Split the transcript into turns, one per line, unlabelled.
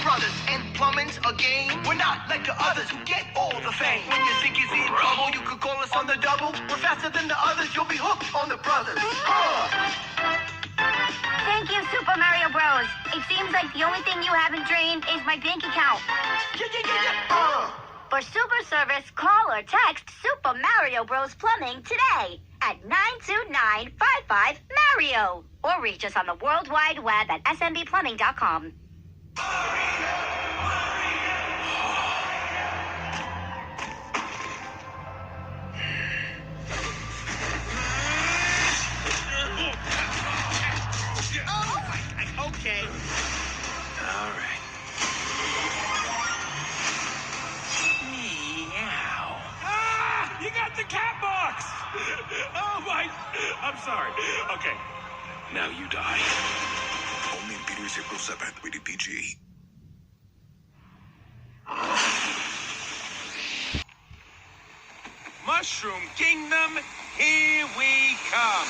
brothers, and plumbing's a game. We're not like the others who get all the fame. When you think you're in trouble, you could call us on the double. We're faster than the others, you'll be hooked on the brothers.
Thank you, Super Mario Bros. It seems like the only thing you haven't drained is my bank account. For super service, call or text Super Mario Bros. Plumbing today at 929-55-MARIO. Or reach us on the World Wide Web at smbplumbing.com.
Okay.
All right. Meow.
Ah! You got the cat box! Oh, my... I'm sorry. Okay.
Now you die. Only in theaters April 7th, rated PG.
Mushroom Kingdom, here we come.